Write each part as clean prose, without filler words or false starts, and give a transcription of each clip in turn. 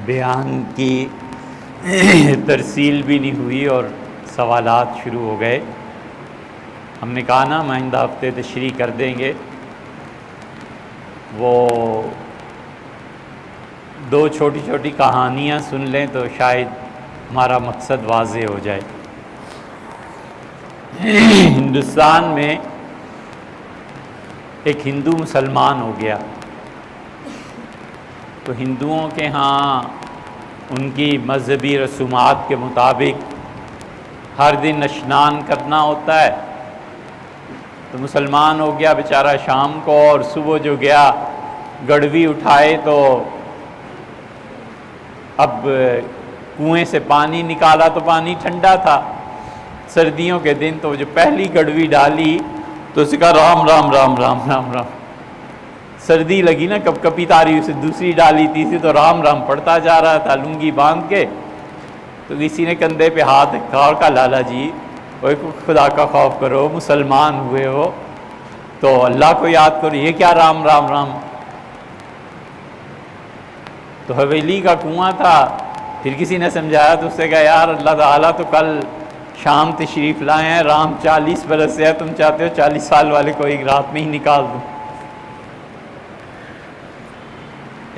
بیان کی ترسیل بھی نہیں ہوئی اور سوالات شروع ہو گئے۔ ہم نے کہا نا آئندہ ہفتے تشریح کر دیں گے۔ وہ دو چھوٹی چھوٹی کہانیاں سن لیں تو شاید ہمارا مقصد واضح ہو جائے۔ ہندوستان میں ایک ہندو مسلمان ہو گیا، تو ہندوؤں کے ہاں ان کی مذہبی رسومات کے مطابق ہر دن اشنان کرنا ہوتا ہے۔ تو مسلمان ہو گیا بیچارہ شام کو، اور صبح جو گیا گڑوی اٹھائے تو اب کنویں سے پانی نکالا تو پانی ٹھنڈا تھا، سردیوں کے دن۔ تو جو پہلی گڑوی ڈالی تو اس کا رام رام رام رام رام رام، سردی لگی نا، کب کپی تاری، اسے دوسری ڈالی، تیسری، تو رام رام پڑھتا جا رہا تھا لنگی باندھ کے۔ تو کسی نے کندھے پہ ہاتھ رکھا اور کہا لالا جی خدا کا خوف کرو، مسلمان ہوئے ہو تو اللہ کو یاد کرو، یہ کیا رام رام رام۔ تو حویلی کا کنواں تھا، پھر کسی نے سمجھایا تو اس سے کہا یار اللہ تعالیٰ تو کل شام تشریف لائے ہیں، رام 40 برس سے ہے، تم چاہتے ہو 40 سال والے کو ایک رات میں ہی نکال دوں۔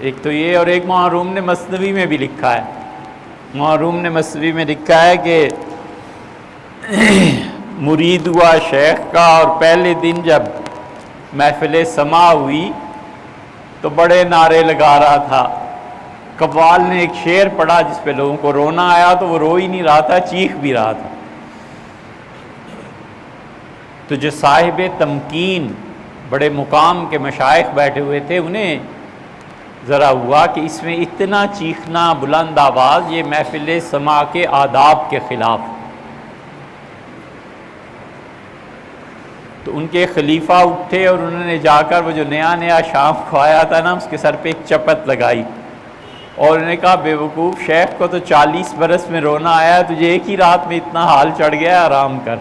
ایک تو یہ، اور ایک محروم نے مثنوی میں بھی لکھا ہے، محروم نے مثنوی میں لکھا ہے کہ مرید ہوا شیخ کا، اور پہلے دن جب محفل سما ہوئی تو بڑے نعرے لگا رہا تھا۔ قوال نے ایک شعر پڑھا جس پہ لوگوں کو رونا آیا، تو وہ رو ہی نہیں رہا تھا، چیخ بھی رہا تھا۔ تو جو صاحب تمکین بڑے مقام کے مشائخ بیٹھے ہوئے تھے، انہیں ذرا ہوا کہ اس میں اتنا چیخنا بلند آواز، یہ محفل سما کے آداب کے خلاف۔ تو ان کے خلیفہ اٹھے اور انہوں نے جا کر وہ جو نیا نیا شام کھوایا تھا نا، اس کے سر پہ ایک چپت لگائی، اور انہوں نے کہا بے وقوف، شیخ کو تو 40 برس میں رونا آیا ہے، تجھے ایک ہی رات میں اتنا حال چڑھ گیا ہے، آرام کر۔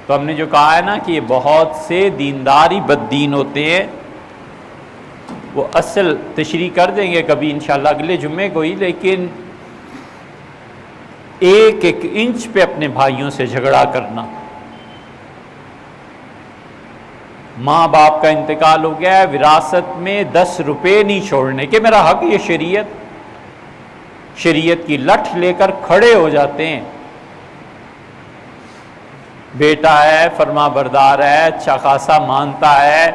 تو ہم نے جو کہا ہے نا کہ یہ بہت سے دینداری بد دین ہوتے ہیں، وہ اصل تشریح کر دیں گے کبھی انشاءاللہ اگلے جمعے کو ہی، لیکن ایک ایک انچ پہ اپنے بھائیوں سے جھگڑا کرنا۔ ماں باپ کا انتقال ہو گیا ہے، وراثت میں 10 روپے نہیں چھوڑنے کہ میرا حق، یہ شریعت کی لٹھ لے کر کھڑے ہو جاتے ہیں۔ بیٹا ہے، فرما بردار ہے، اچھا خاصا مانتا ہے،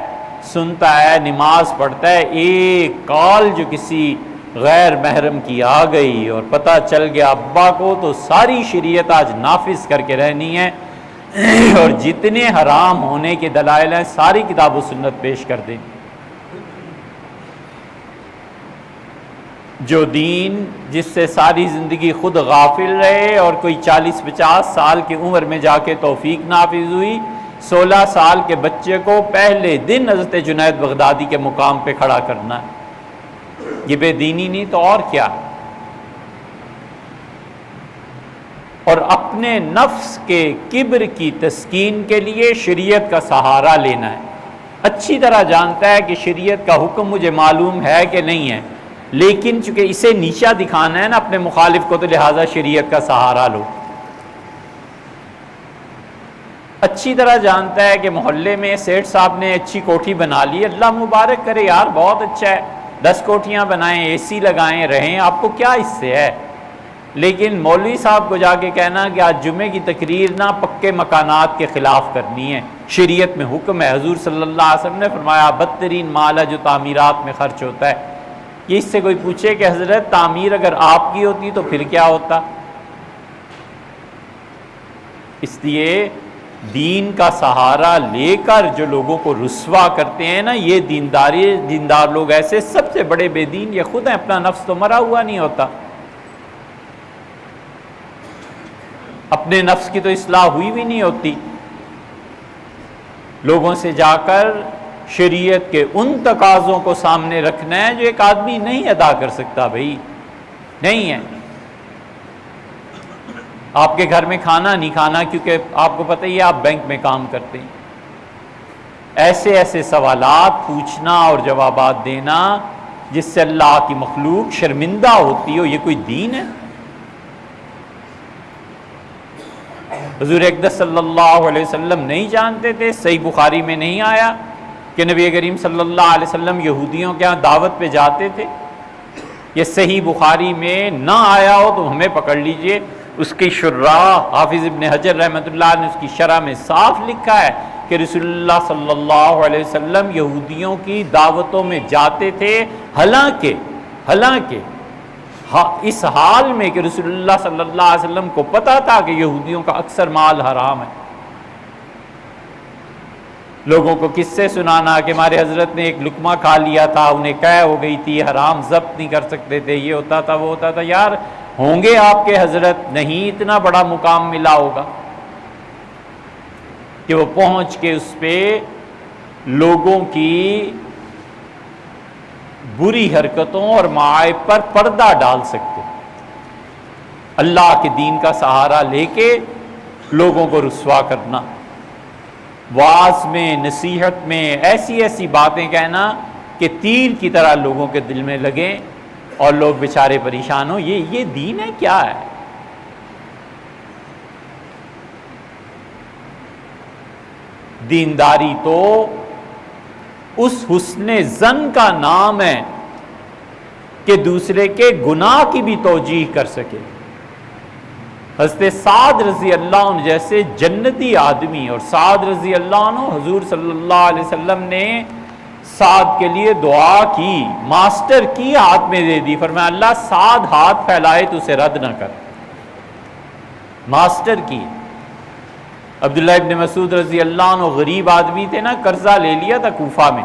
سنتا ہے، نماز پڑھتا ہے، ایک کال جو کسی غیر محرم کی آ گئی اور پتہ چل گیا ابا کو، تو ساری شریعت آج نافذ کر کے رہنی ہے، اور جتنے حرام ہونے کے دلائل ہیں ساری کتاب و سنت پیش کر دیں۔ جو دین جس سے ساری زندگی خود غافل رہے، اور کوئی 40-50 سال کی عمر میں جا کے توفیق نافذ ہوئی، 16 سال کے بچے کو پہلے دن حضرت جنید بغدادی کے مقام پہ کھڑا کرنا ہے، یہ بے دینی نہیں تو اور کیا؟ اور اپنے نفس کے کبر کی تسکین کے لیے شریعت کا سہارا لینا ہے۔ اچھی طرح جانتا ہے کہ شریعت کا حکم مجھے معلوم ہے کہ نہیں ہے، لیکن چونکہ اسے نیچا دکھانا ہے نا اپنے مخالف کو، تو لہٰذا شریعت کا سہارا لو۔ اچھی طرح جانتا ہے کہ محلے میں سیٹھ صاحب نے اچھی کوٹھی بنا لی، اللہ مبارک کرے یار، بہت اچھا ہے، 10 کوٹھیاں بنائیں، اے سی لگائیں، رہیں، آپ کو کیا اس سے ہے؟ لیکن مولوی صاحب کو جا کے کہنا کہ آج جمعے کی تقریر نہ پکے مکانات کے خلاف کرنی ہے، شریعت میں حکم ہے، حضور صلی اللہ علیہ وسلم نے فرمایا بدترین مال ہے جو تعمیرات میں خرچ ہوتا ہے۔ یہ اس سے کوئی پوچھے کہ حضرت تعمیر اگر آپ کی ہوتی تو پھر کیا ہوتا؟ اس لیے دین کا سہارا لے کر جو لوگوں کو رسوا کرتے ہیں نا، یہ دیندار لوگ ایسے سب سے بڑے بے دین یہ خود ہیں، اپنا نفس تو مرا ہوا نہیں ہوتا، اپنے نفس کی تو اصلاح ہوئی بھی نہیں ہوتی، لوگوں سے جا کر شریعت کے ان تقاضوں کو سامنے رکھنا ہے جو ایک آدمی نہیں ادا کر سکتا، بھائی نہیں ہے۔ آپ کے گھر میں کھانا نہیں کھانا کیونکہ آپ کو پتہ ہی ہے آپ بینک میں کام کرتے ہیں، ایسے ایسے سوالات پوچھنا اور جوابات دینا جس سے اللہ کی مخلوق شرمندہ ہوتی ہو، یہ کوئی دین ہے؟ حضور اقدس صلی اللہ علیہ وسلم نہیں جانتے تھے؟ صحیح بخاری میں نہیں آیا کہ نبی کریم صلی اللہ علیہ وسلم یہودیوں کے ہاں دعوت پہ جاتے تھے؟ یہ صحیح بخاری میں نہ آیا ہو تو ہمیں پکڑ لیجئے، اس کی شراح حافظ ابن حجر رحمۃ اللہ نے اس کی شرح میں صاف لکھا ہے کہ رسول اللہ صلی اللہ علیہ وسلم یہودیوں کی دعوتوں میں جاتے تھے، حالانکہ اس حال میں کہ رسول اللہ صلی اللہ علیہ وسلم کو پتا تھا کہ یہودیوں کا اکثر مال حرام ہے۔ لوگوں کو کس سے سنانا کہ ہمارے حضرت نے ایک لقمہ کھا لیا تھا، انہیں قے ہو گئی تھی، حرام ضبط نہیں کر سکتے تھے، یہ ہوتا تھا وہ ہوتا تھا۔ یار ہوں گے آپ کے حضرت، نہیں اتنا بڑا مقام ملا ہوگا کہ وہ پہنچ کے اس پہ لوگوں کی بری حرکتوں اور معائب پر پردہ ڈال سکتے، اللہ کے دین کا سہارا لے کے لوگوں کو رسوا کرنا، واعظ میں نصیحت میں ایسی ایسی باتیں کہنا کہ تیر کی طرح لوگوں کے دل میں لگیں اور لوگ بیچارے پریشان ہوں۔ یہ دین ہے کیا ہے؟ دینداری تو اس حسن ظن کا نام ہے کہ دوسرے کے گناہ کی بھی توجیح کر سکے۔ حضرت سعد رضی اللہ عنہ جیسے جنتی آدمی، اور سعد رضی اللہ عنہ حضور صلی اللہ علیہ وسلم نے سعد کے لیے دعا کی، ماسٹر کی ہاتھ میں دے دی، فرمایا اللہ سعد ہاتھ پھیلائے تو اسے رد نہ کر، ماسٹر کی۔ عبداللہ ابن مسعود رضی اللہ عنہ غریب آدمی تھے نا، قرضہ لے لیا تھا کوفہ میں،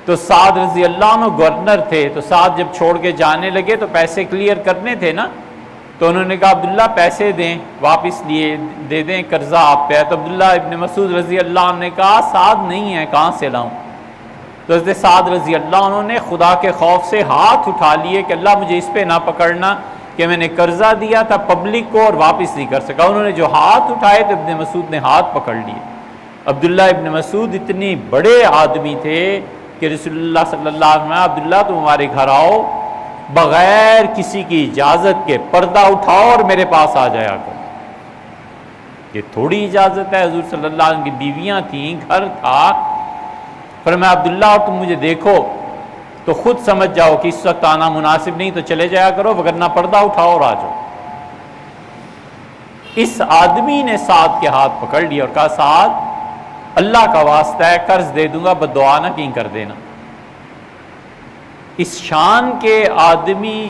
تو سعد رضی اللہ عنہ گورنر تھے، تو سعد جب چھوڑ کے جانے لگے تو پیسے کلیئر کرنے تھے نا، تو انہوں نے کہا عبداللہ پیسے دیں، واپس لیے دے دیں، قرضہ آپ پہ ہے۔ تو عبداللہ ابن مسعود رضی اللہ عنہ نے کہا سعد نہیں ہے، کہاں سے لاؤں؟ تو حضرت سعد رضی اللہ عنہ نے خدا کے خوف سے ہاتھ اٹھا لیے کہ اللہ مجھے اس پہ نہ پکڑنا کہ میں نے قرضہ دیا تھا پبلک کو اور واپس نہیں کر سکا۔ انہوں نے جو ہاتھ اٹھائے تو ابن مسعود نے ہاتھ پکڑ لیے۔ عبداللہ ابن مسعود اتنے بڑے آدمی تھے کہ رسول اللہ صلی اللہ علیہ وسلم عبداللہ تم ہمارے گھر آؤ، بغیر کسی کی اجازت کے پردہ اٹھاؤ اور میرے پاس آ جایا کرو۔ یہ تھوڑی اجازت ہے، حضور صلی اللہ علیہ وسلم کی بیویاں تھیں، گھر تھا، فرمایا عبداللہ اور تم مجھے دیکھو تو خود سمجھ جاؤ کہ اس وقت آنا مناسب نہیں، تو چلے جایا کرو، وگرنہ پردہ اٹھاؤ اور آ جاؤ۔ اس آدمی نے سعد کے ہاتھ پکڑ لیا اور کہا سعد اللہ کا واسطہ ہے قرض دے دوں گا، بد دعا نہ کہیں کر دینا۔ اس شان کے آدمی،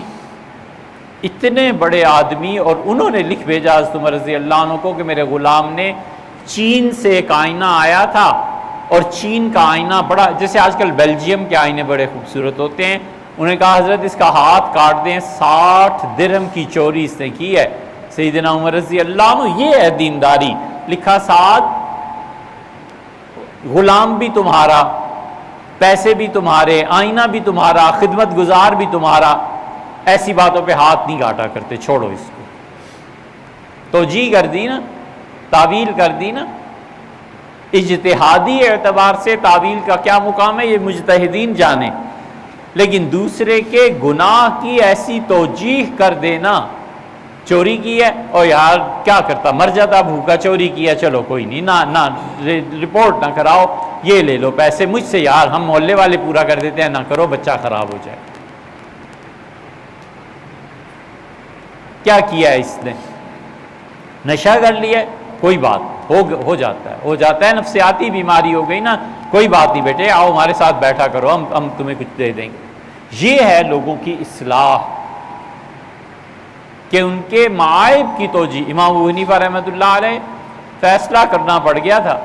اتنے بڑے آدمی، اور انہوں نے لکھ بھیجا حضرت عمر رضی اللہ عنہ کو کہ میرے غلام نے چین سے ایک آئینہ آیا تھا، اور چین کا آئینہ بڑا، جیسے آج کل بیلجیم کے آئینے بڑے خوبصورت ہوتے ہیں، انہوں نے کہا حضرت اس کا ہاتھ کاٹ دیں، 60 درہم کی چوری اس نے کی ہے۔ سیدنا عمر رضی اللہ عنہ، یہ ہے دینداری۔ لکھا سعد غلام بھی تمہارا، پیسے بھی تمہارے، آئینہ بھی تمہارا، خدمت گزار بھی تمہارا، ایسی باتوں پہ ہاتھ نہیں کاٹا کرتے، چھوڑو اس کو۔ توجیہ کر دی نا، تعویل کر دی نا۔ اجتہادی اعتبار سے تعویل کا کیا مقام ہے یہ مجتہدین جانے، لیکن دوسرے کے گناہ کی ایسی توجیہ کر دینا، چوری کی ہے اور یار کیا کرتا، مر جاتا بھوکا، چوری کیا چلو کوئی نہیں، نہ رپورٹ نہ کراؤ، یہ لے لو پیسے مجھ سے، یار ہم محلے والے پورا کر دیتے ہیں، نہ کرو بچہ خراب ہو جائے۔ کیا کیا ہے اس نے؟ نشہ کر لیا، کوئی بات ہو جاتا ہے، نفسیاتی بیماری ہو گئی نا، کوئی بات نہیں بیٹے آؤ ہمارے ساتھ بیٹھا کرو، ہم تمہیں کچھ دے دیں گے۔ یہ ہے لوگوں کی اصلاح، کہ ان کے معائب کی توجیہ۔ امام ابو حنیفہ رحمۃ اللہ علیہ فیصلہ کرنا پڑ گیا تھا،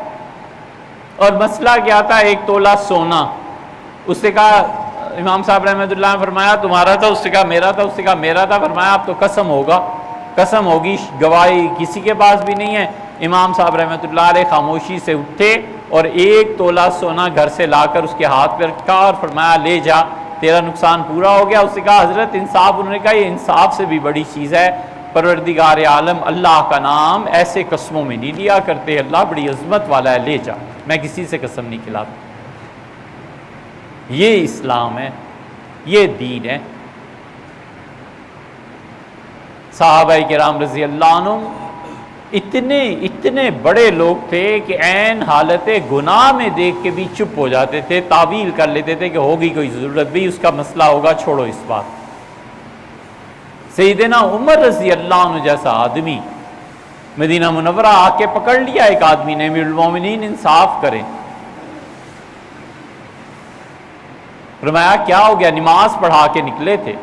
اور مسئلہ کیا تھا، 1 تولہ سونا۔ اس نے کہا، امام صاحب رحمۃ اللہ نے فرمایا تمہارا تھا، اس نے کہا میرا تھا، اس نے کہا میرا تھا، فرمایا اب تو قسم ہوگی، گواہی کسی کے پاس بھی نہیں ہے۔ امام صاحب رحمۃ اللہ علیہ خاموشی سے اٹھے اور 1 تولہ سونا گھر سے لا کر اس کے ہاتھ پہ رکھا اور فرمایا لے جا، تیرا نقصان پورا ہو گیا۔ اس نے کہا حضرت انصاف، انہوں نے کہا یہ انصاف سے بھی بڑی چیز ہے، پروردگار عالم اللہ کا نام ایسے قسموں میں نہیں لیا کرتے، اللہ بڑی عظمت والا ہے، لے جا، میں کسی سے قسم نہیں کھلاتا۔ یہ اسلام ہے، یہ دین ہے۔ صحابہ کرام رضی اللہ عنہم اتنے بڑے لوگ تھے کہ عین حالت گناہ میں دیکھ کے بھی چپ ہو جاتے تھے، تعویل کر لیتے تھے کہ ہوگی کوئی ضرورت بھی، اس کا مسئلہ ہوگا، چھوڑو اس بات۔ سیدنا عمر رضی اللہ عنہ جیسا آدمی مدینہ منورہ آ کے پکڑ لیا ایک آدمی نے، امیر المومنین انصاف کریں۔ فرمایا کیا ہو گیا؟ نماز پڑھا کے نکلے تھے۔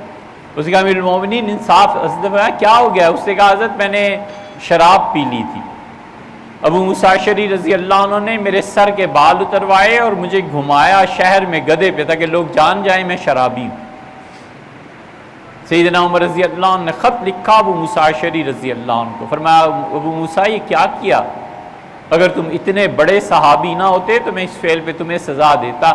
اس نے کہا امیر المومنین انصاف، فرمایا کیا ہو گیا؟ اس نے کہا حضرت میں نے شراب پی لی تھی، ابو موسیٰ اشعری رضی اللہ عنہ نے میرے سر کے بال اتروائے اور مجھے گھمایا شہر میں گدھے پہ تاکہ لوگ جان جائیں میں شرابی ہوں۔ سیدنا عمر رضی اللہ عنہ نے خط لکھا ابو موسیٰ اشعری رضی اللہ عنہ کو، فرمایا ابو موسیٰ یہ کیا کیا؟ اگر تم اتنے بڑے صحابی نہ ہوتے تو میں اس فعل پہ تمہیں سزا دیتا،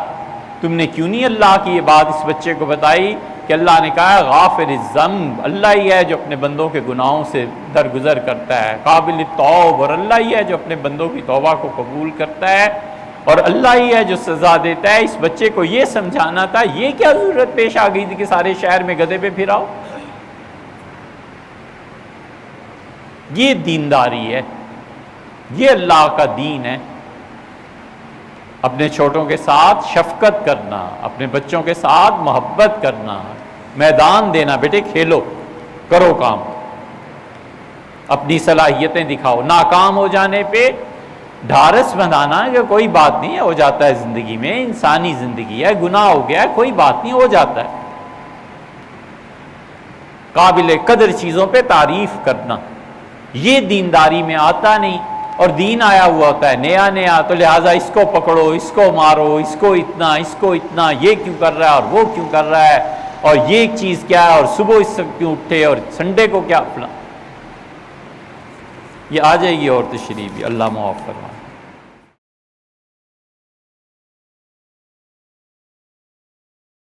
تم نے کیوں نہیں اللہ کی یہ بات اس بچے کو بتائی کہ اللہ نے کہا ہے غافر الذنب، اللہ ہی ہے جو اپنے بندوں کے گناہوں سے درگزر کرتا ہے، قابل التوب، اور اللہ ہی ہے جو اپنے بندوں کی توبہ کو قبول کرتا ہے، اور اللہ ہی ہے جو سزا دیتا ہے۔ اس بچے کو یہ سمجھانا تھا، یہ کیا ضرورت پیش آ گئی تھی کہ سارے شہر میں گدھے پہ پھراؤ؟ یہ دینداری ہے، یہ اللہ کا دین ہے۔ اپنے چھوٹوں کے ساتھ شفقت کرنا، اپنے بچوں کے ساتھ محبت کرنا، میدان دینا، بیٹے کھیلو، کرو کام، اپنی صلاحیتیں دکھاؤ، ناکام ہو جانے پہ ڈھارس بندھانا کہ کوئی بات نہیں ہے، ہو جاتا ہے زندگی میں، انسانی زندگی ہے، گناہ ہو گیا ہے، کوئی بات نہیں، ہو جاتا ہے۔ قابل قدر چیزوں پہ تعریف کرنا، یہ دینداری میں آتا نہیں، اور دین آیا ہوا ہوتا ہے نیا نیا، تو لہٰذا اس کو پکڑو، اس کو مارو، اس کو اتنا، یہ کیوں کر رہا ہے اور وہ کیوں کر رہا ہے، اور یہ ایک چیز کیا ہے، اور صبح اس سے کیوں اٹھے، اور سنڈے کو کیا، یہ آ جائے گی اور تشریح بھی، اللہ معاف فرمائے۔